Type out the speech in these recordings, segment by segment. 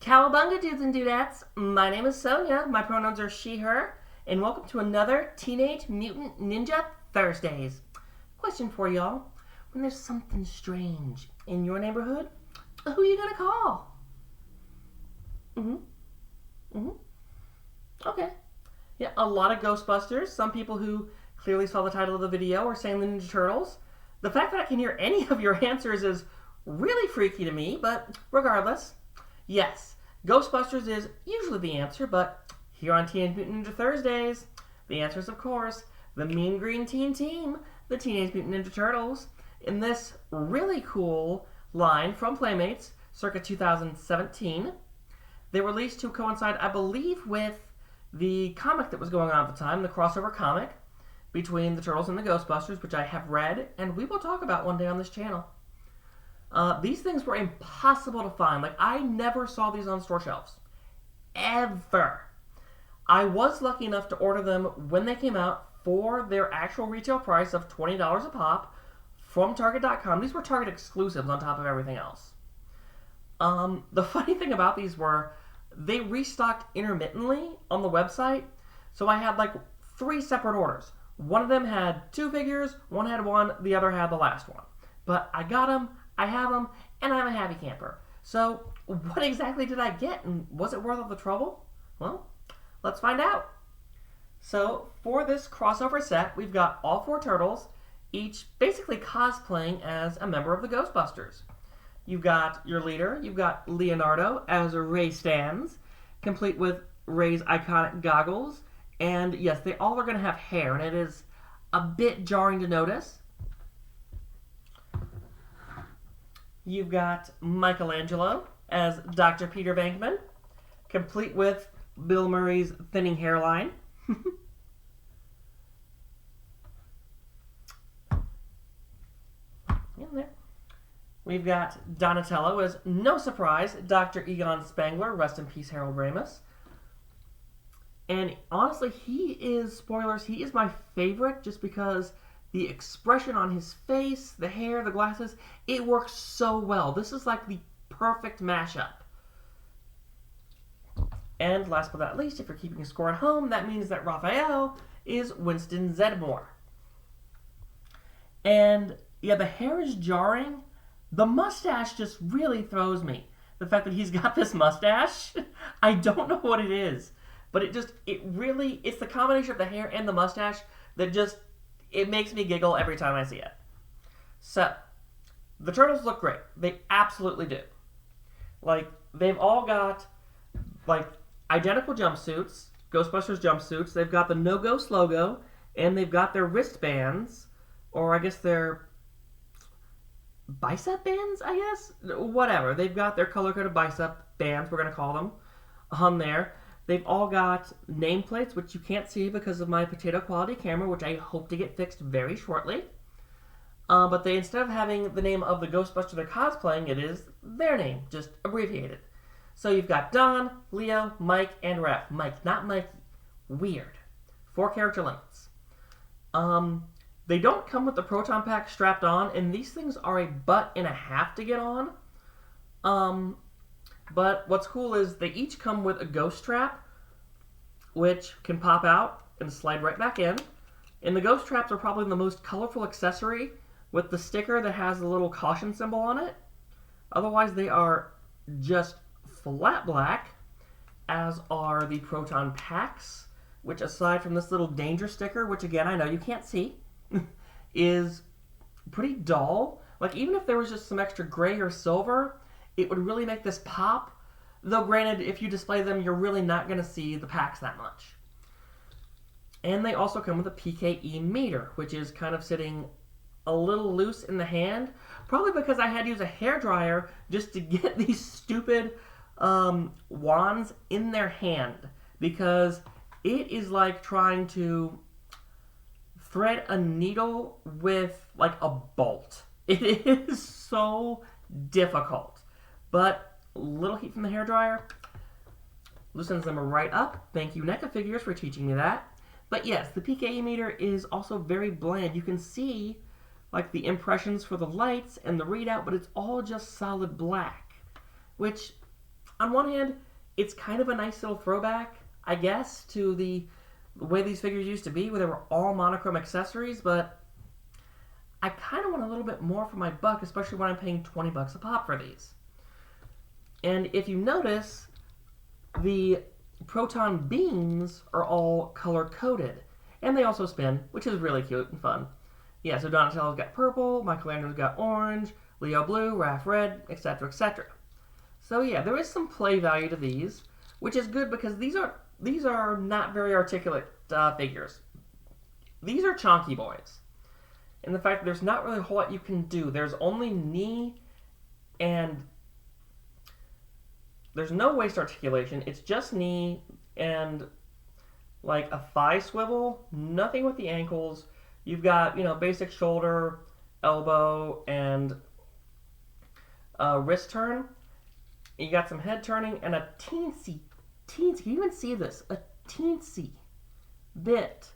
Cowabunga, dudes and dudettes. My name is Sonia. My pronouns are she, her. And welcome to another Teenage Mutant Ninja Thursdays. Question for y'all. When there's something strange in your neighborhood, who are you going to call? Okay. Yeah, a lot of Ghostbusters. Some people who clearly saw the title of the video are saying the Ninja Turtles. The fact that I can hear any of your answers is really freaky to me, but regardless, yes, Ghostbusters is usually the answer, but here on Teenage Mutant Ninja Thursdays, the answer is, of course, the Mean Green Teen Team, the Teenage Mutant Ninja Turtles, in this really cool line from Playmates, circa 2017. They were released to coincide, I believe, with the comic that was going on at the time, the crossover comic between the Turtles and the Ghostbusters, which I have read, and we will talk about one day on this channel. These things were impossible to find. Like, I never saw these on store shelves. Ever. I was lucky enough to order them when they came out for their actual retail price of $20 a pop from Target.com. These were Target exclusives on top of everything else. The funny thing about these were they restocked intermittently on the website. So I had like 3 separate orders. One of them had 2 figures, one had 1, the other had the last one. But I got them, I have them, and I'm a happy camper. So what exactly did I get, and was it worth all the trouble? Well, let's find out. So for this crossover set, we've got all 4 turtles, each basically cosplaying as a member of the Ghostbusters. You've got your leader, you've got Leonardo as Ray stands, complete with Ray's iconic goggles, and yes, they all are going to have hair, and it is a bit jarring to notice. You've got Michelangelo as Dr. Peter Venkman, complete with Bill Murray's thinning hairline. In there. We've got Donatello as, no surprise, Dr. Egon Spangler, rest in peace Harold Ramis. And honestly, he is, spoilers, he is my favorite just because the expression on his face, the hair, the glasses, it works so well. This is like the perfect mashup. And last but not least, if you're keeping a score at home, that means that Raphael is Winston Zeddemore. And yeah, the hair is jarring. The mustache just really throws me. The fact that he's got this mustache, I don't know what it is. But it's the combination of the hair and the mustache that just, it makes me giggle every time I see it. So, the Turtles look great. They absolutely do. Like, they've all got, like, identical jumpsuits, Ghostbusters jumpsuits. They've got the No Ghost logo, and they've got their wristbands, or I guess their bicep bands, I guess? Whatever. They've got their color-coded bicep bands, we're going to call them, on there. They've all got nameplates, which you can't see because of my potato quality camera, which I hope to get fixed very shortly. But they, instead of having the name of the Ghostbuster they're cosplaying, it is their name, just abbreviated. So you've got Don, Leo, Mike, and Ref. Mike, not Mikey. Weird. 4 character limits. They don't come with the proton pack strapped on, and these things are a butt and a half to get on. But what's cool is they each come with a ghost trap, which can pop out and slide right back in. And the ghost traps are probably the most colorful accessory, with the sticker that has the little caution symbol on it. Otherwise, they are just flat black, as are the proton packs, which aside from this little danger sticker, which again, I know you can't see, is pretty dull. Like, even if there was just some extra gray or silver, it would really make this pop. Though granted, if you display them, you're really not going to see the packs that much. And they also come with a PKE meter, which is kind of sitting a little loose in the hand. Probably because I had to use a hairdryer just to get these stupid wands in their hand. Because it is like trying to thread a needle with like a bolt. It is so difficult. But a little heat from the hairdryer loosens them right up. Thank you, NECA Figures, for teaching me that. But yes, the PKE meter is also very bland. You can see like the impressions for the lights and the readout, but it's all just solid black. Which on one hand, it's kind of a nice little throwback, I guess, to the way these figures used to be, where they were all monochrome accessories, but I kind of want a little bit more for my buck, especially when I'm paying $20 a pop for these. And if you notice, the proton beams are all color-coded, and they also spin, which is really cute and fun. Yeah, so Donatello's got purple, Michelangelo's got orange, Leo blue, Raph red, etc., etc. So yeah, there is some play value to these, which is good because these are not very articulate figures. These are chonky boys. And the fact that there's not really a whole lot you can do. There's only knee and there's no waist articulation. It's just knee and like a thigh swivel. Nothing with the ankles. You've got, basic shoulder, elbow, and wrist turn. You got some head turning and a teensy, can you even see this? A teensy bit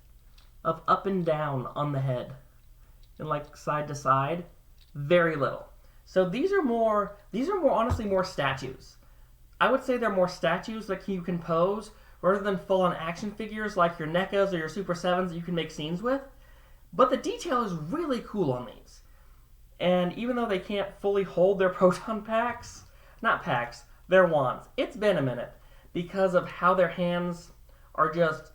of up and down on the head. And like side to side. Very little. So these are honestly more statues. I would say they're more statues that you can pose rather than full-on action figures like your NECAs or your Super 7s that you can make scenes with. But the detail is really cool on these. And even though they can't fully hold their proton their wands, it's been a minute because of how their hands are just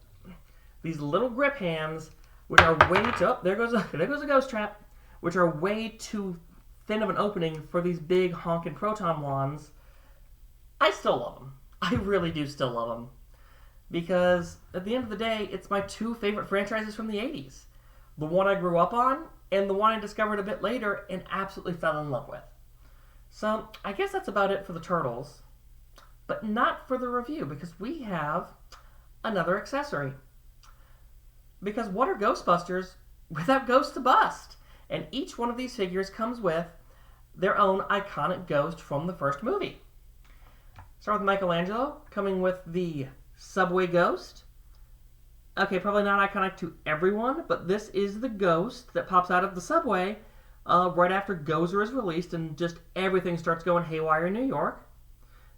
these little grip hands, which are way too, there goes a ghost trap, which are way too thin of an opening for these big honking proton wands. I still love them. I really do still love them. Because at the end of the day, it's my two favorite franchises from the 80s. The one I grew up on, and the one I discovered a bit later and absolutely fell in love with. So, I guess that's about it for the Turtles. But not for the review, because we have another accessory. Because what are Ghostbusters without Ghost to Bust? And each one of these figures comes with their own iconic ghost from the first movie. Start with Michelangelo, coming with the Subway Ghost. Okay, probably not iconic to everyone, but this is the ghost that pops out of the subway right after Gozer is released and just everything starts going haywire in New York.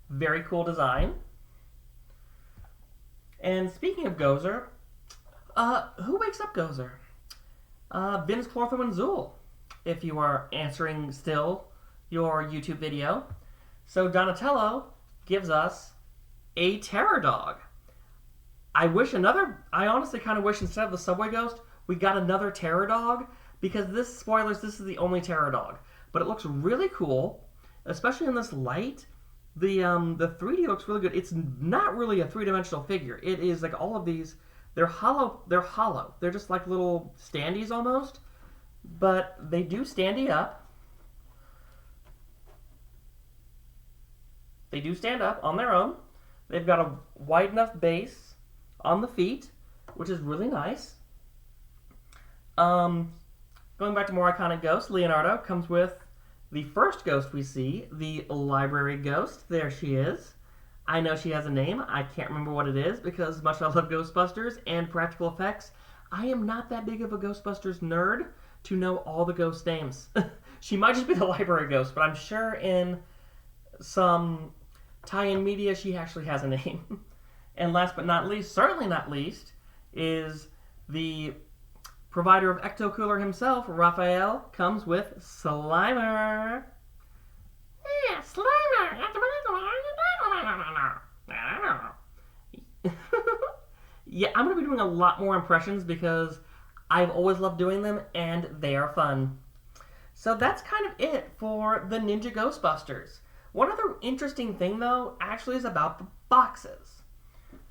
Very cool design. And speaking of Gozer, who wakes up Gozer? Vince Clortho and Zool, if you are answering still your YouTube video. So Donatello gives us a terror dog. I honestly kind of wish instead of the Subway Ghost, we got another terror dog, because this is the only terror dog. But it looks really cool, especially in this light. The 3D looks really good. It's not really a three-dimensional figure. It is like all of these, they're hollow. They're just like little standees almost, but they do standee up. They do stand up on their own. They've got a wide enough base on the feet, which is really nice. Going back to more iconic ghosts, Leonardo comes with the first ghost we see, the library ghost. There she is. I know she has a name. I can't remember what it is because as much as I love Ghostbusters and practical effects, I am not that big of a Ghostbusters nerd to know all the ghost names. She might just be the library ghost, but I'm sure in some tie-in media she actually has a name. And last but not least, certainly not least, is the provider of Ecto Cooler himself, Raphael, comes with Slimer. Yeah, Slimer! Yeah, I'm going to be doing a lot more impressions because I've always loved doing them and they are fun. So that's kind of it for the Ninja Ghostbusters. One other interesting thing, though, actually is about the boxes.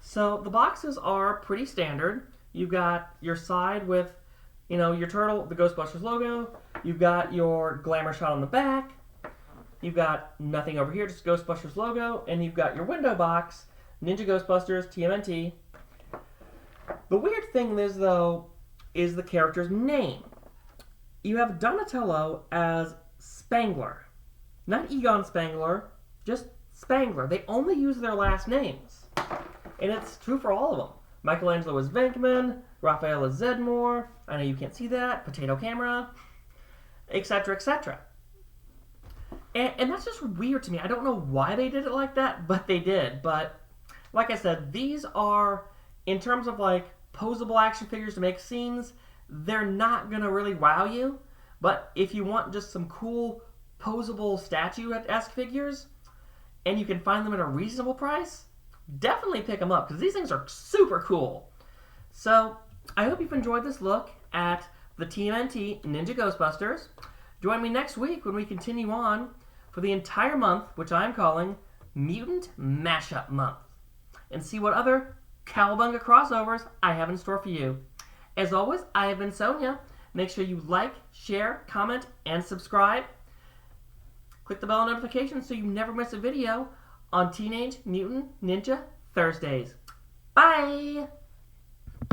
So the boxes are pretty standard. You've got your side with, your turtle, the Ghostbusters logo. You've got your glamour shot on the back. You've got nothing over here, just Ghostbusters logo. And you've got your window box, Ninja Ghostbusters, TMNT. The weird thing is, though, is the character's name. You have Donatello as Spangler. Not Egon Spangler, just Spangler. They only use their last names. And it's true for all of them. Michelangelo is Venkman, Raphael is Zedmore, I know you can't see that, potato camera, etc., etc. And that's just weird to me. I don't know why they did it like that, but they did. But like I said, these are, in terms of like posable action figures to make scenes, they're not going to really wow you. But if you want just some cool posable statue-esque figures, and you can find them at a reasonable price, definitely pick them up, because these things are super cool. So I hope you've enjoyed this look at the TMNT Ninja Ghostbusters. Join me next week when we continue on for the entire month, which I'm calling Mutant Mashup Month, and see what other Cowabunga crossovers I have in store for you. As always, I have been Sonia. Make sure you like, share, comment, and subscribe. Click the bell notification so you never miss a video on Teenage Mutant Ninja Thursdays. Bye!